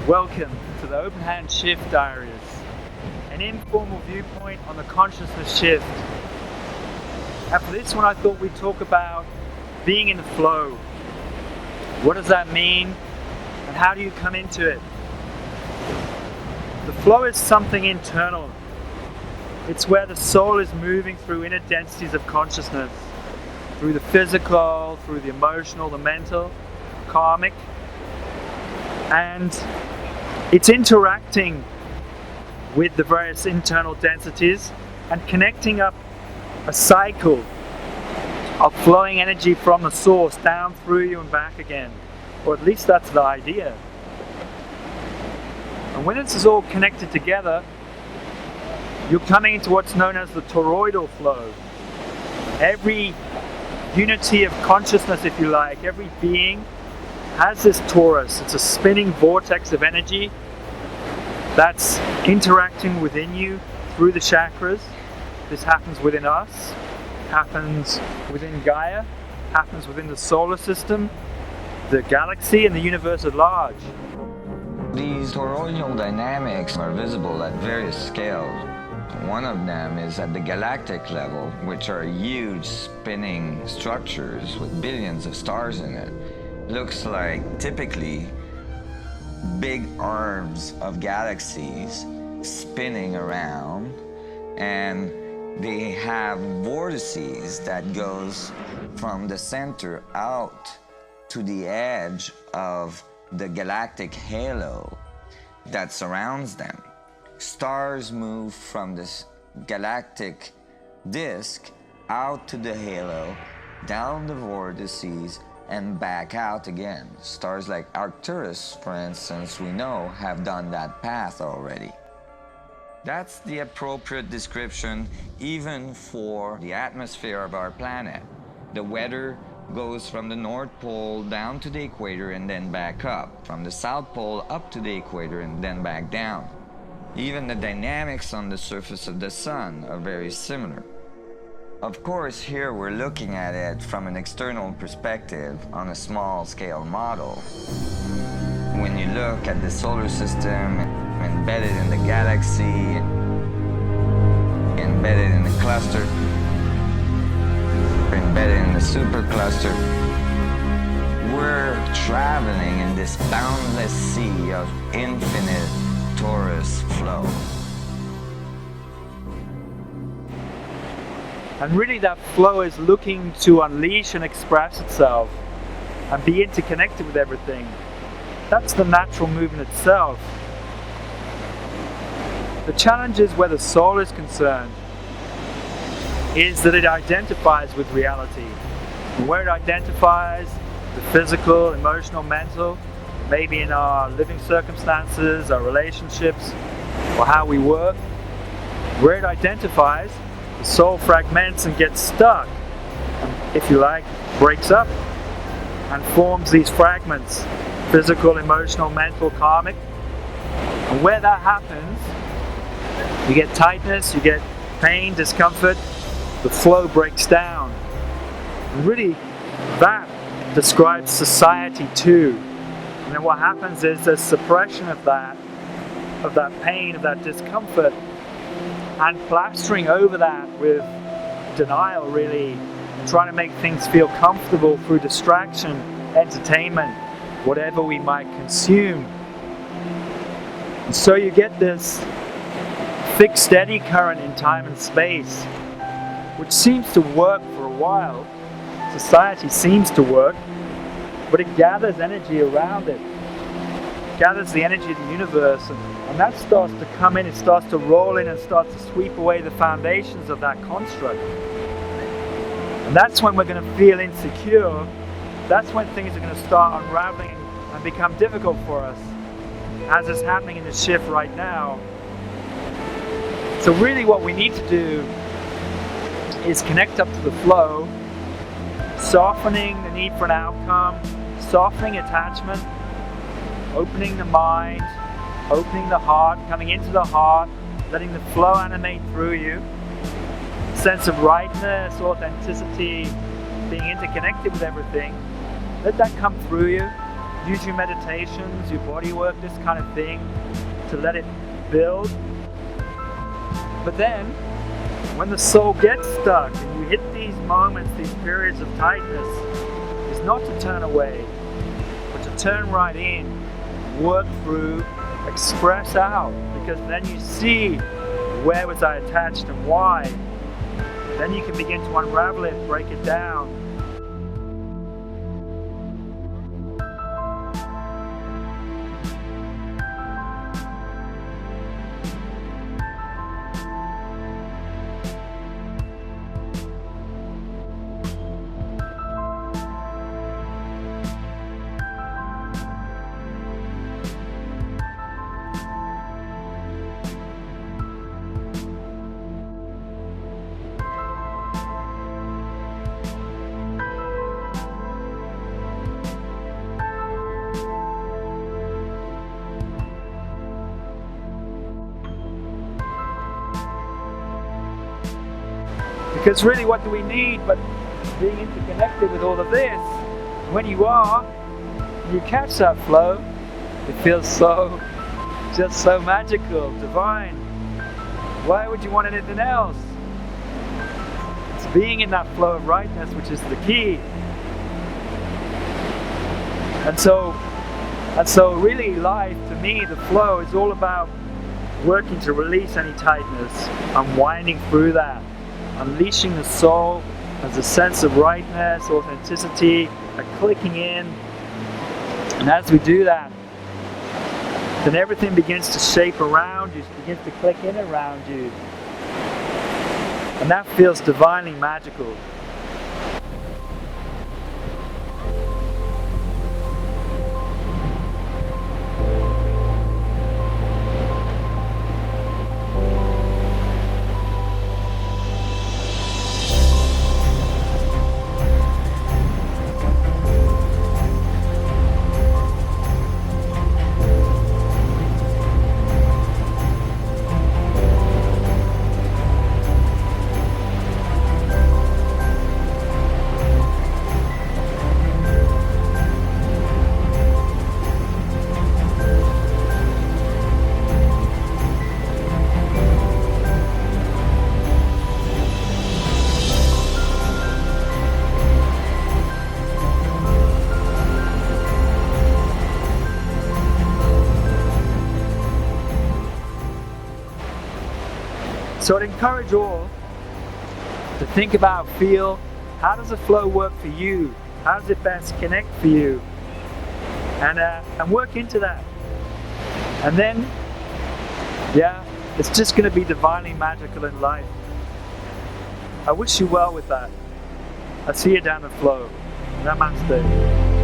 Welcome to the Openhand Shift Diaries, an informal viewpoint on the consciousness shift. And for this one I thought we'd talk about being in the flow. What does that mean and how do you come into it? The flow is something internal. It's where the soul is moving through inner densities of consciousness, through the physical, through the emotional, the mental, karmic, and it's interacting with the various internal densities and connecting up a cycle of flowing energy from the source down through you and back again, or at least that's the idea. And when this is all connected together, you're coming into what's known as the toroidal flow. Every unity of consciousness, if you like, every being has this torus. It's a spinning vortex of energy that's interacting within you through the chakras. This happens within us, happens within Gaia, happens within the solar system, the galaxy, and the universe at large. These toroidal dynamics are visible at various scales. One of them is at the galactic level, which are huge spinning structures with billions of stars in it. Looks like typically big arms of galaxies spinning around, and they have vortices that goes from the center out to the edge of the galactic halo that surrounds them. Stars move from this galactic disk out to the halo, down the vortices, and back out again. Stars like Arcturus, for instance, we know have done that path already. That's the appropriate description even for the atmosphere of our planet. The weather goes from the North Pole down to the equator and then back up, from the South Pole up to the equator and then back down. Even the dynamics on the surface of the sun are very similar. Of course, here we're looking at it from an external perspective on a small scale model. When you look at the solar system embedded in the galaxy, embedded in the cluster, embedded in the supercluster, we're traveling in this boundless sea of infinite torus flow. And really that flow is looking to unleash and express itself and be interconnected with everything. That's the natural movement itself. The challenge is where the soul is concerned is that it identifies with reality. And where it identifies the physical, emotional, mental, maybe in our living circumstances, our relationships, or how we work, where it identifies, the soul fragments and gets stuck, and, if you like, breaks up and forms these fragments, physical, emotional, mental, karmic. And where that happens, you get tightness, you get pain, discomfort, the flow breaks down. And really, that describes society too. And then what happens is there's suppression of that pain, of that discomfort, and plastering over that with denial, really, trying to make things feel comfortable through distraction, entertainment, whatever we might consume. And so you get this fixed, steady current in time and space, which seems to work for a while. Society seems to work, but it gathers energy around it. It gathers the energy of the universe, and that starts to come in, it starts to roll in and starts to sweep away the foundations of that construct. And that's when we're going to feel insecure. That's when things are going to start unraveling and become difficult for us, as is happening in the shift right now. So really what we need to do is connect up to the flow, softening the need for an outcome, softening attachment, opening the mind, opening the heart, coming into the heart, letting the flow animate through you. Sense of rightness, authenticity, being interconnected with everything. Let that come through you. use your meditations, your body work, this kind of thing, to let it build. But then, when the soul gets stuck and you hit these moments, these periods of tightness, is not to turn away, but to turn right in, work through, express out, because then you see where was I attached and why. Then you can begin to unravel it, break it down. Because really, what do we need but being interconnected with all of this? When you are, you catch that flow, it feels so, just so magical, divine. Why would you want anything else? It's being in that flow of rightness which is the key. And so really life, to me, the flow is all about working to release any tightness, unwinding through that, unleashing the soul as a sense of rightness, authenticity, a clicking in. And as we do that, then everything begins to shape around you, begins to click in around you. And that feels divinely magical. So I'd encourage all to think about, feel, how does the flow work for you? How does it best connect for you? And work into that. And then, yeah, it's just going to be divinely magical in life. I wish you well with that. I'll see you down the flow. Namaste.